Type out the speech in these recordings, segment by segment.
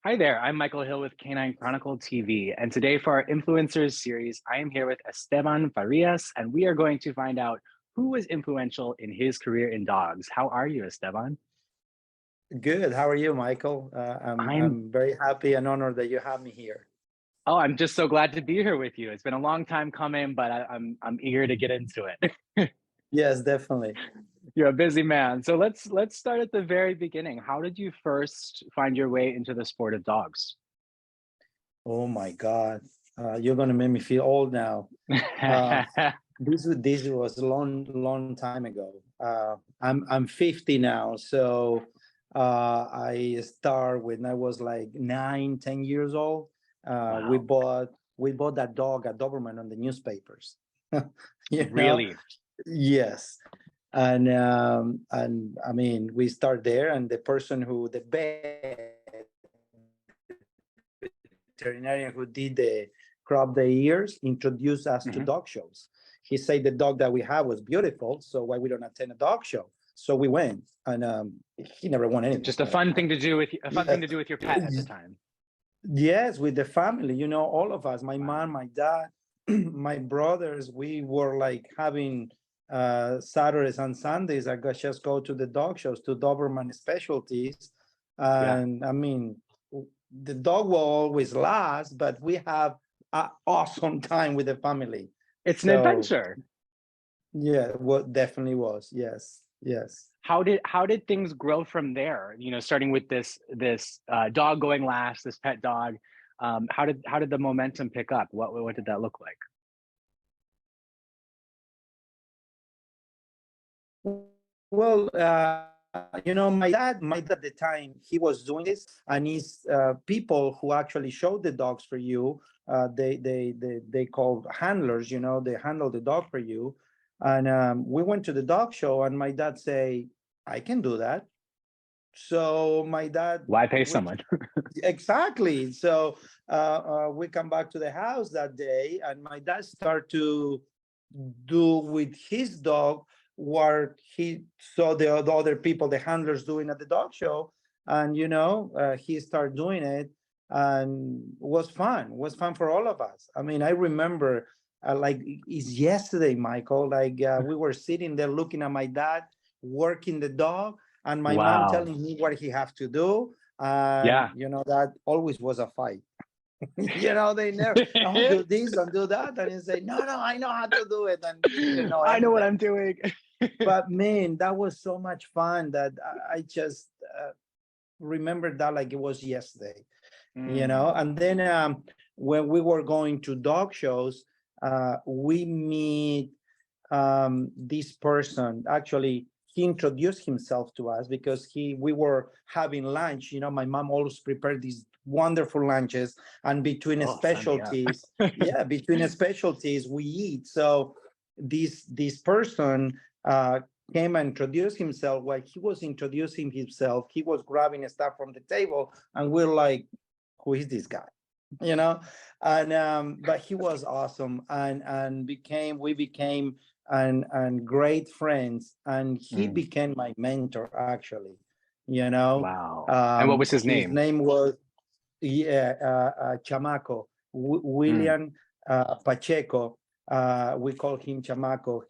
Hi there, I'm Michael Hill with Canine Chronicle TV, and today for our Influencers series, I am here with Esteban Farias, and we are going to find out who was influential in his career in dogs. How are you, Esteban? Good. How are you, Michael? I'm I'm I'm very happy and honored that you have me here. I'm just so glad to be here with you. It's been a long time coming, but I'm eager to get into it. Yes, definitely. You're a busy man, so let's start at the very beginning. How did you first find your way into the sport of dogs? Oh my God, you're gonna make me feel old now. Uh, this was a long time ago. I'm 50 now, so I start when I was like 9, 10 years old. We Wow, bought that dog, a Doberman, on the newspapers. You know, really? yes. And I mean, we start there, and the veterinarian who did the crop the ears introduced us to Mhm. dog shows. He said the dog that we have was beautiful, so why we don't attend a dog show? So we went, and he never won anything. Just a fun thing to do with a fun thing Yes, to do with your pet at the time. yes, with the family, all of us, my Wow. mom, my dad, my brothers, we were like having Saturdays and Sundays. I got just go to the dog shows, to Doberman specialties. Yeah. And I mean, the dog will always last, but we have an awesome time with the family. It's an So adventure. yeah, what definitely was. Yes, yes. How did things grow from there? Starting with this dog going last, this pet dog. How did the momentum pick up? What did that look like? Well, my dad at the time, he was doing this, and he's people who actually show the dogs for you. They call handlers. They handle the dog for you. And we went to the dog show, and my dad say, "I can do that." So my dad, Why pay we someone? exactly. So we come back to the house that day, and my dad start to do with his dog what he saw the other people, the handlers, doing at the dog show. And he started doing it, and it was fun for all of us. I mean, I remember, like it's yesterday, Michael, like we were sitting there looking at my dad working the dog, and my mom Wow. telling me what he have to do. And Yeah. that always was a fight. They never, don't do this, don't do that. And you say, no, no, I know how to do it. And he didn't know I know what anything. I'm doing. But man, that was so much fun that I just remember that like it was yesterday. Mm, And then when we were going to dog shows, we meet this person. Actually, he introduced himself to us because we were having lunch. My mom always prepared these wonderful lunches, and between oh, sign me up. specialties, yeah, between specialties we eat. So this person came and introduced himself. While he was introducing himself, he was grabbing stuff from the table, and we're like, who is this guy? you know and but he was awesome, and we became and great friends, and he Mm, became my mentor, actually. you know wow. And what was his his name? name was, yeah, Chamaco, Mm, William Pacheco. We call him Chamaco.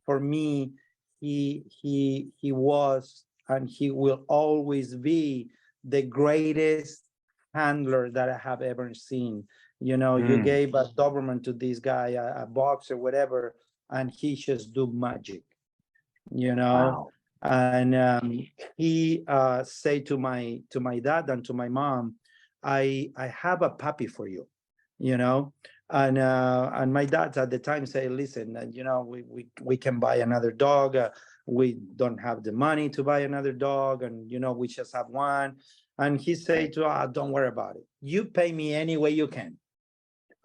For me, he was, and he will always be, the greatest handler that I have ever seen. You mm, gave a Doberman to this guy, a box or whatever, and he just do magic. you know wow. and he say to my dad and to my mom, I have a puppy for you. you know and my dad at the time say, listen, we can buy another dog. We don't have the money to buy another dog, and we just have one. And he say Right. to don't worry about it, you pay me any way you can,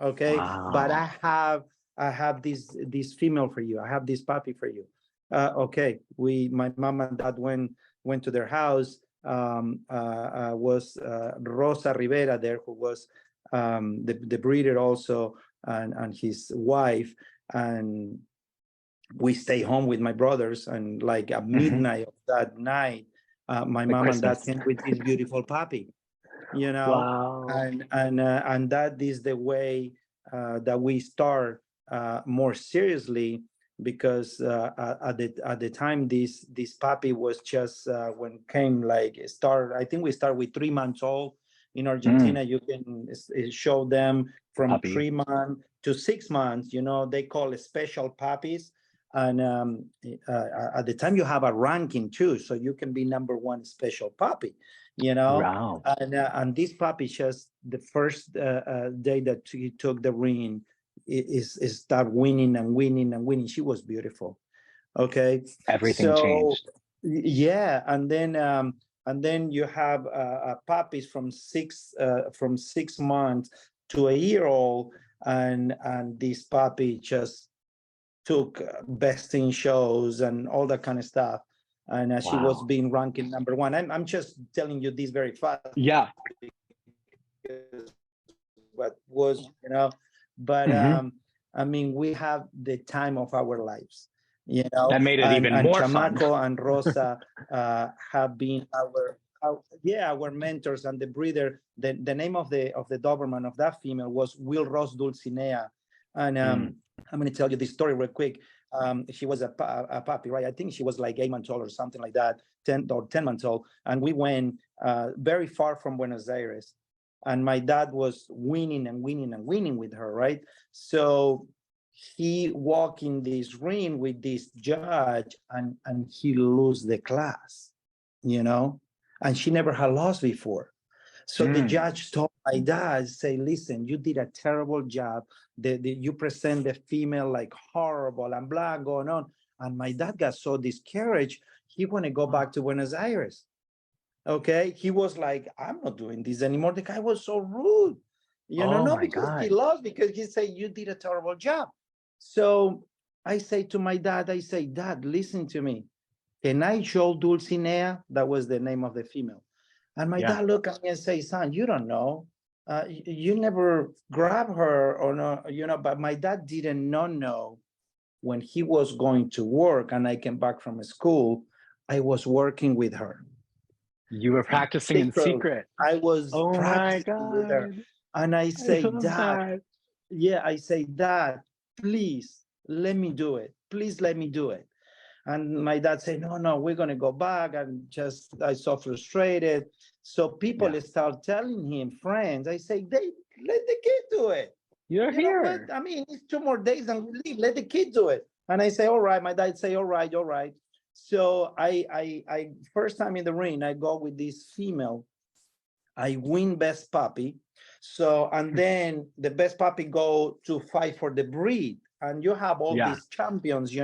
okay? But Wow. I have this female for you. I have this puppy for you. Okay. My mom and dad went to their house. Was Rosa Rivera there, who was the breeder also, and his wife. And we stay home with my brothers, and like at Hmm. midnight of that night, my Like mom and dad Christmas. came with this beautiful puppy. Wow. And that is the way that we start more seriously, because at the time this puppy was just when came like start. I think we start with 3 months old. In Argentina, you can show them from Puppy. 3 months to 6 months. They call it special puppies. And at the time you have a ranking too, so you can be number one special puppy. Wow. And this puppy, just the first day that he took the ring, is start winning and winning and winning. She was beautiful. Okay, Everything so changed. yeah, and then you have puppies from 6 months to a year old, and this puppy just took best in shows and all that kind of stuff. And she was Wow. being ranking number one. I'm just telling you this very fast. Yeah. What was, but Hmm. I mean, we have the time of our lives, That made it and even more fun. Chamaco and Rosa have been our mentors and the breeder. The name of the Doberman of that female was Will Ross Dulcinea. And I'm going to tell you this story real quick. She was a puppy, right? I think she was like 8 months old or something like that, 10 months old. And we went very far from Buenos Aires. And my dad was winning and winning and winning with her, right? So he walked in this ring with this judge, and he lose the class, and she never had lost before. So the judge told my dad, say, listen, you did a terrible job. You present the female like horrible and blah, going on. And my dad got so discouraged, he want to go back to Buenos Aires. Okay, he was like, I'm not doing this anymore. The guy was so rude, Oh not my because he God. lost, because he said, you did a terrible job. So I say to my dad, Dad, listen to me. Can I show Dulcinea? That was the name of the female. And my dad looked at me and say, son, you don't know. You never grab her or no, but my dad didn't know when he was going to work and I came back from school, I was working with her. You were practicing in secret. I was Oh my practicing with her. God. And I say, love Dad, that. I say, Dad, please let me do it. Please let me do it. And my dad said, no, we're going to go back. And I so frustrated. So people start telling him, friends, I say, let the kid do it. You're here. I mean, it's 2 more days and we leave. Let the kid do it. And I say, all right. My dad say, all right. So I first time in the ring, I go with this female. I win best puppy. So, and then the best puppy go to fight for the breed. And you have all these champions,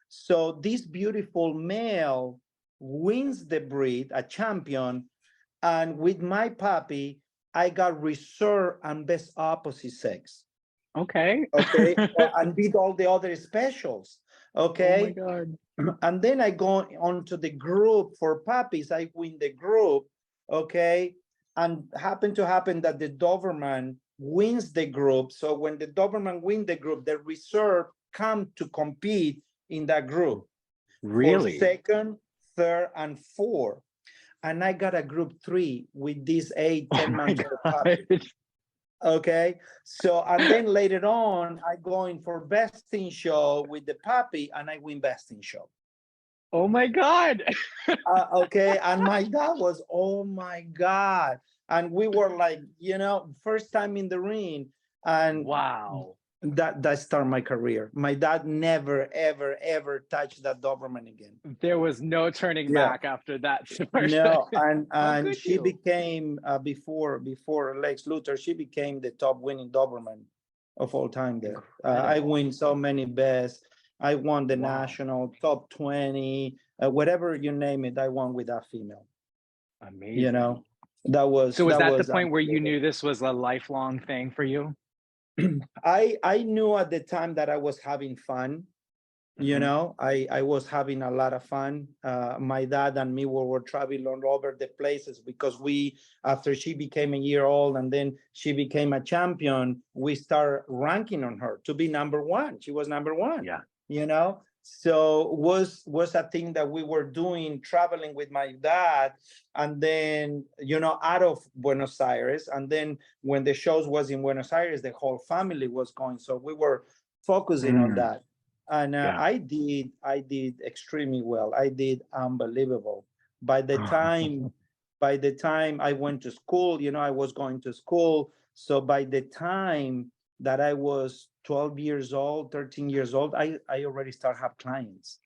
So this beautiful male wins the breed, a champion. And with my puppy, I got reserve and best opposite sex. Okay. And beat all the other specials. Okay. Oh my God. And then I go onto the group for puppies. I win the group. Okay. And happen that the Doberman wins the group. So when the Doberman win the group, the reserve come to compete in that group. Really? For second, third, and fourth. And I got a group 3 with these 10 months old puppies. Okay. So, and then later on, I go in for best in show with the puppy and I win best in show. Oh my God. Okay. And my dad was, oh my God. And we were like, first time in the ring. And wow. That started my career. My dad never, ever, ever touched that Doberman again. There was no turning back after that. No, and she became before Lex Luthor, she became the top winning Doberman of all time there. I win so many bests. I won the national top 20, whatever you name it. I won with that female. Amazing. That was. So was that the point where you knew this was a lifelong thing for you? I knew at the time that I was having fun. I was having a lot of fun. My dad and me were traveling all over the places because after she became a year old and then she became a champion, we start ranking on her to be number one. She was number one. So was a thing that we were doing, traveling with my dad, and then out of Buenos Aires, and then when the shows was in Buenos Aires, the whole family was going. So we were focusing on Mm, that, and yeah. I did extremely well. I did unbelievable. By the time by the time I went to school, I was going to school. So by the time that I was 12 years old, 13 years old, I already start have clients,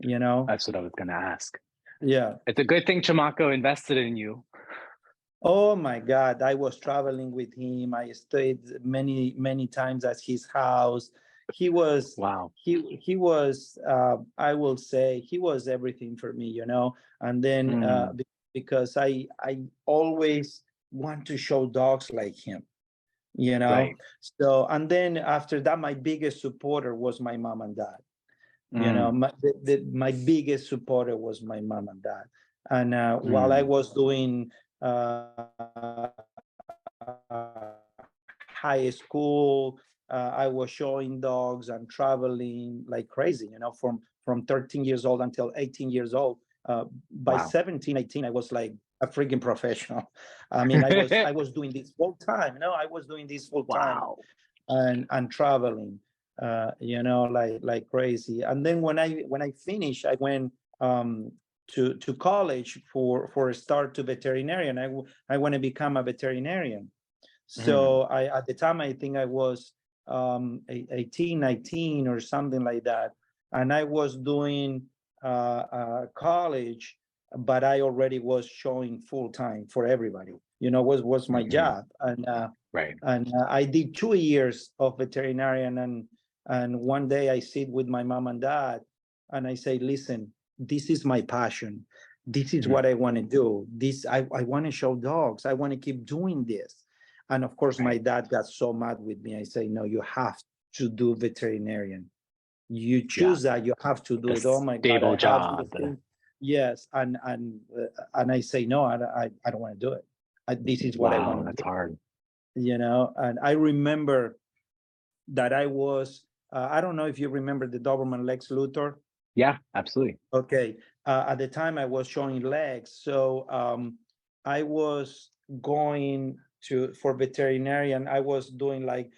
you know? That's what I was going to ask. Yeah. It's a good thing Chamaco invested in you. Oh my God. I was traveling with him. I stayed many, many times at his house. He was, Wow. he was, I will say he was everything for me, and then, Mm, because I always want to show dogs like him, you know right. so and then after that, my biggest supporter was my mom and dad. Mm, My biggest supporter was my mom and dad. And while I mm, was doing high school, I was showing dogs and traveling like crazy, from 13 years old until 18 years old. By wow. 17, 18, I was like a freaking professional. I mean, I was doing this full time. I was doing this full time, Wow. and traveling, like crazy. And then when I finished, I went to college for a start to veterinarian. I want to become a veterinarian. Mm, So at the time, I think I was 18, 19 or something like that. And I was doing college, but I already was showing full time for everybody, was my hmm. job. Right. And I did 2 years of veterinarian. And one day I sit with my mom and dad, and I say, listen, this is my passion. This is Mm, what I want to do. I want to show dogs. I want to keep doing this. And of course, my right. dad got so mad with me. I say, no, you have to do veterinarian. You Yeah. choose that, you have to do A it. Oh my God, stable I have to job. think. Yes. And I say, no, I don't want to do it. This is what I want Wow, to that's do. hard. And I remember that I don't know if you remember the Doberman Lex Luthor. Yeah, absolutely. Okay. At the time, I was showing legs. So I was going for veterinarian. I was doing like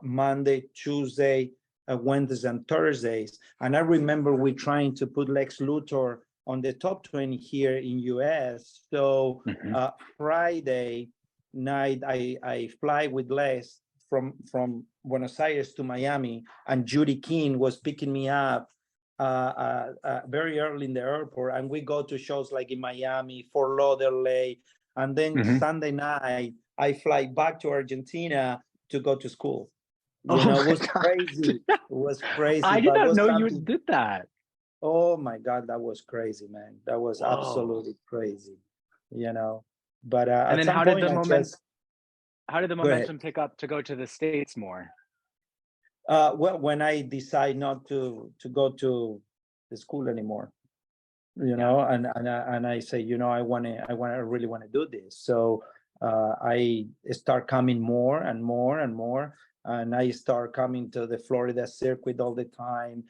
Monday, Tuesday, Wednesdays, and Thursdays. And I remember we trying to put Lex Luthor on the top 20 here in US. So Hmm. Friday night, I fly with Les from Buenos Aires to Miami, and Judy Keene was picking me up very early in the airport, and we go to shows like in Miami, Fort Lauderdale, and then Hmm. Sunday night I fly back to Argentina to go to school. Oh It my was God. crazy. It was crazy, I did but it not was know you something. did that. Oh my God, that was crazy, man. That was Whoa. absolutely crazy. You know, but And at then some how did point the I just go ahead. momentum pick up to go to the States more? Well, when I decide not to go to the school anymore, Yeah. and I say, I really want to do this. So I start coming more and more and more, and I start coming to the Florida circuit all the time.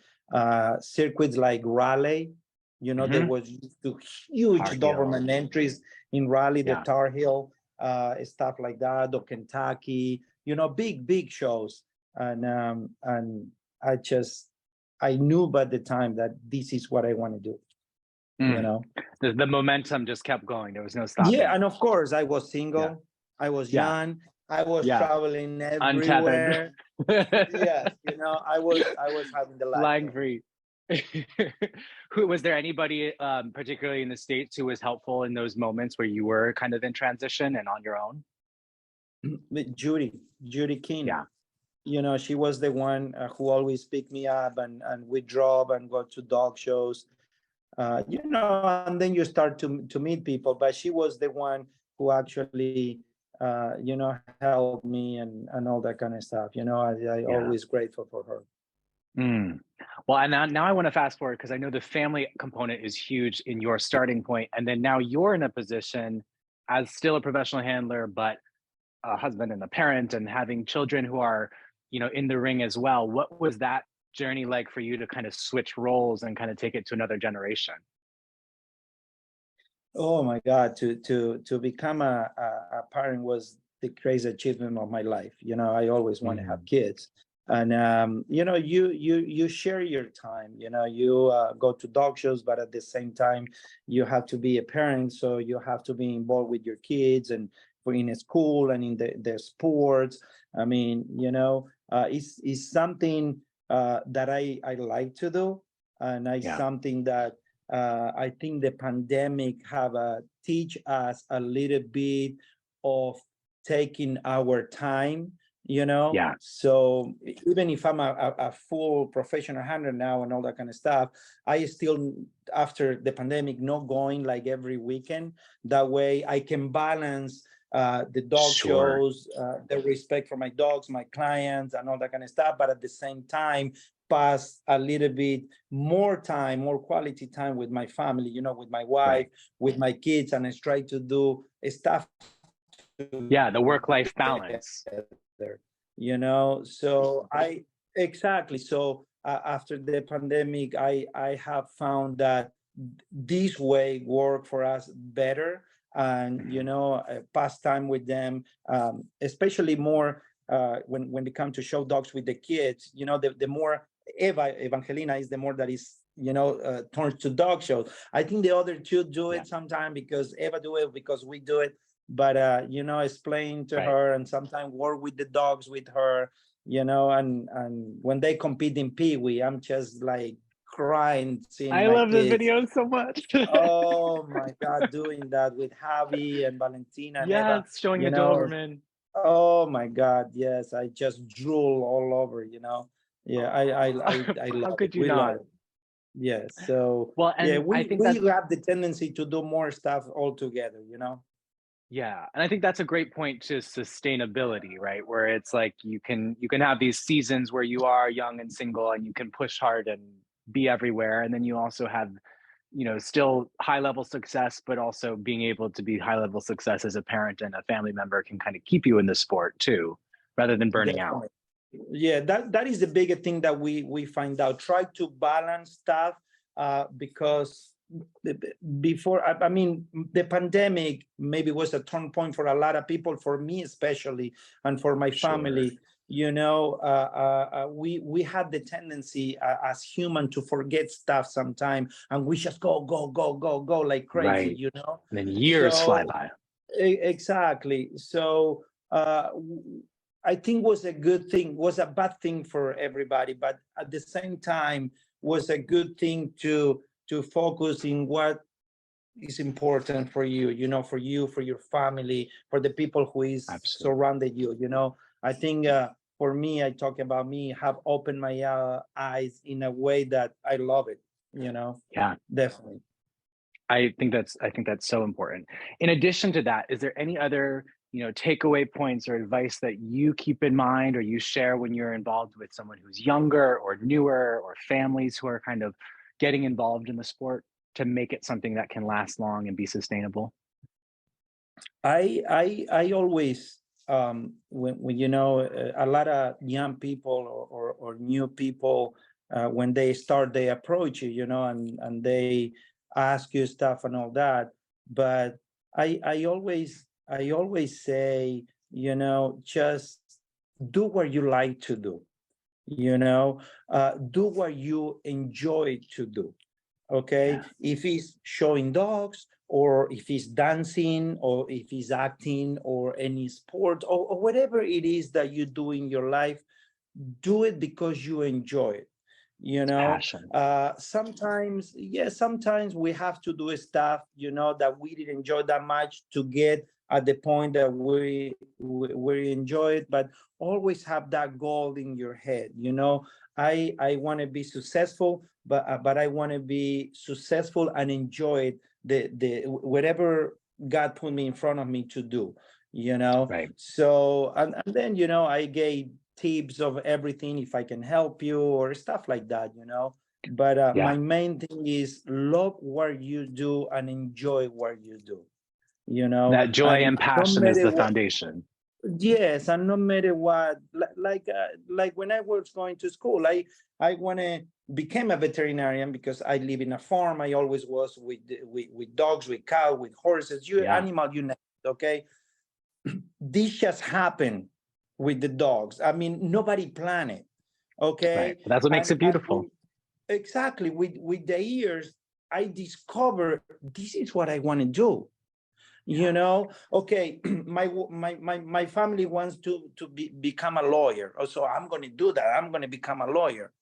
Circuits like Raleigh, there Hmm. was huge Tar Heel. Doberman entries in Raleigh, the Yeah. Tar Heel, stuff like that, or Kentucky, big shows. And I knew by the time that this is what I want to do you Mm. know The momentum just kept going. There was no stopping yeah, it. and of course I was Yeah. single, I was Yeah. young, I was Yeah. traveling Untethered. everywhere. Yes, I was having the life, Flying man. free. Who was there anybody particularly in the States who was helpful in those moments where you were kind of in transition and on your own? With Judy King, Yeah. she was the one who always picked me up, and we drove and go to dog shows, and then you start to meet people, but she was the one who actually helped me, and all that kind of stuff. I Yeah. always grateful for her. Mm. Well, and now I want to fast forward because I know the family component is huge in your starting point, and then now you're in a position as still a professional handler, but a husband and a parent, and having children who are, in the ring as well. What was that journey like for you to kind of switch roles and kind of take it to another generation? Oh my God, to become a parent was the crazy achievement of my life. I always want to have Mhm. kids. And you share your time. You go to dog shows, but at the same time, you have to be a parent, so you have to be involved with your kids and in a school and in the sports. I mean, it's something that I like to do, and it's Yeah. something that I think the pandemic have teach us a little bit of taking our time, Yeah. So even if I'm a full professional hunter now and all that kind of stuff, I still, after the pandemic, not going like every weekend. That way I can balance the dog Sure. shows, the respect for my dogs, my clients, and all that kind of stuff. But at the same time, pass a little bit more time, more quality time with my family, with my wife, Right. with my kids, and I try to do stuff Yeah, the work-life balance. together, So exactly. So after the pandemic, I have found that this way work for us better, and Mhm. pass time with them, especially more when we come to show dogs with the kids. The more Evangelina is, the more that is turns to dog shows. I think the other two do Yeah. it sometimes because Eva do it, because we do it, but explain to Right. her and sometimes work with the dogs with her, and when they compete in Pee-wee, I'm just like crying seeing I my love the kids. video so much. Oh my God, doing that with Javi and Valentina and Eva, Yes, showing you the know, Doberman. oh my God, yes, I just drool all over. Yeah, I How love it. could you We love not? it. Yes. So Well, yeah, and I we think we that, have the tendency to do more stuff all together. yeah, and I think that's a great point to sustainability, right? Where it's like you can have these seasons where you are young and single and you can push hard and be everywhere, and then you also have, still high level success, but also being able to be high level success as a parent and a family member can kind of keep you in the sport too, rather than burning out. Definitely. Yeah, that is the bigger thing that we find out. Try to balance stuff, because before, I mean, the pandemic maybe was a turn point for a lot of people, for me especially, and for my Sure. family. We had the tendency, as human, to forget stuff sometime, and we just go go go go go like crazy. Right. And then years fly So by. exactly. So I think was a good thing, was a bad thing for everybody, but at the same time was a good thing to focus in what is important for you, for you, for your family, for the people who is Absolutely. surrounded you. I think for me, I talk about me, have opened my eyes in a way that I love it, Yeah. definitely. I think that's so important. In addition to that, is there any other, takeaway points or advice that you keep in mind or you share when you're involved with someone who's younger or newer or families who are kind of getting involved in the sport to make it something that can last long and be sustainable? I always, when a lot of young people or new people, when they start, they approach you, and they ask you stuff and all that. But I always say, just do what you like to do, do what you enjoy to do. Okay, Yeah. if he's showing dogs, or if he's dancing, or if he's acting, or any sport, or whatever it is that you do in your life, do it because you enjoy it. It's passion. Sometimes, yes, sometimes we have to do stuff, that we didn't enjoy that much to get at the point that we enjoy it, but always have that goal in your head. I want to be successful, but I want to be successful and enjoy it, the whatever God put me in front of me to do. Right. So, and then, I gave tips of everything, if I can help you, or stuff like that. But my Yeah. main thing is love what you do and enjoy what you do, you know That joy and and no passion is matter the what. foundation. Yes, and no matter what, like when I was going to school, I want to became a veterinarian because I live in a farm. I always was with dogs, with cows, with horses, you Yeah. animal, you name it. Okay, this just happened with the dogs. I mean, nobody planned it. Right. Okay, But that's what makes it and beautiful. exactly with the years, I discovered this is what I want to do. You know, okay, my family wants to become a lawyer, so I'm going to do that. I'm going to become a lawyer.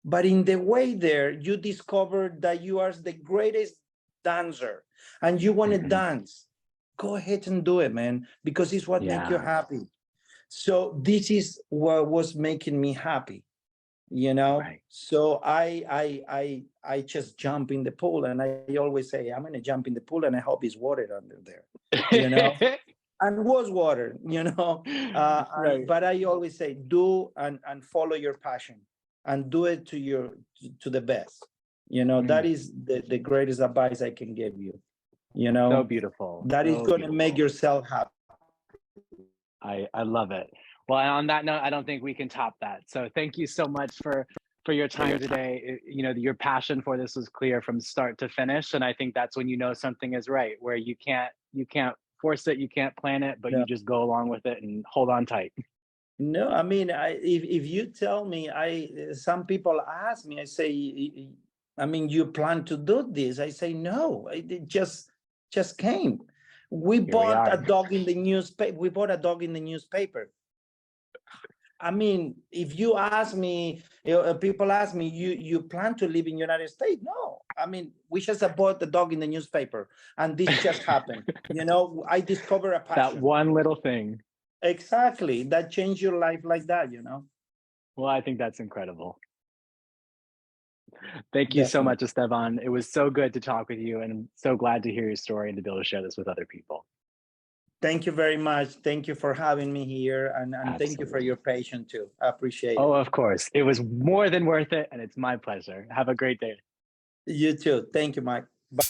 But in the way there, you discover that you are the greatest dancer and you want to Mhm. dance. Go ahead and do it, man, because it's what makes you Yeah. happy. So this is what was making me happy, you know. Right. So I just jump in the pool, and I always say I'm going to jump in the pool, and I hope it's water under there, you know. And was water, you know. Right. But I always say do and follow your passion and do it to the best, you know. That Mm. is the greatest advice I can give you, you So know. beautiful. That is So going to make beautiful. yourself happy. I love it. Well, on that note, I don't think we can top that. So thank you so much for your time today. You know, your passion for this was clear from start to finish, and I think that's when you know something is right, where you can't force it, you can't plan it, but you No, just go along with it and hold on tight. no, I mean, if you tell me, some people ask me, I say, I mean, you plan to do this? I say, no, it just came. We Here we bought a are. dog in the newspaper. We bought a dog in the newspaper. I mean, if you ask me, people ask me, you plan to live in United States? No, I mean, we just bought the dog in the newspaper, and this just happened. You know, I discovered a That passion. one little thing. Exactly, that changed your life like that. You know, Well, I think that's incredible. Thank you so definitely. much, Esteban. It was so good to talk with you, and I'm so glad to hear your story and to be able to share this with other people. Thank you very much. Thank you for having me here, and thank you for Absolutely. your patience too. I appreciate Oh, it. of course. It was more than worth it, and it's my pleasure. Have a great day. You too. Thank you, Mike. Bye.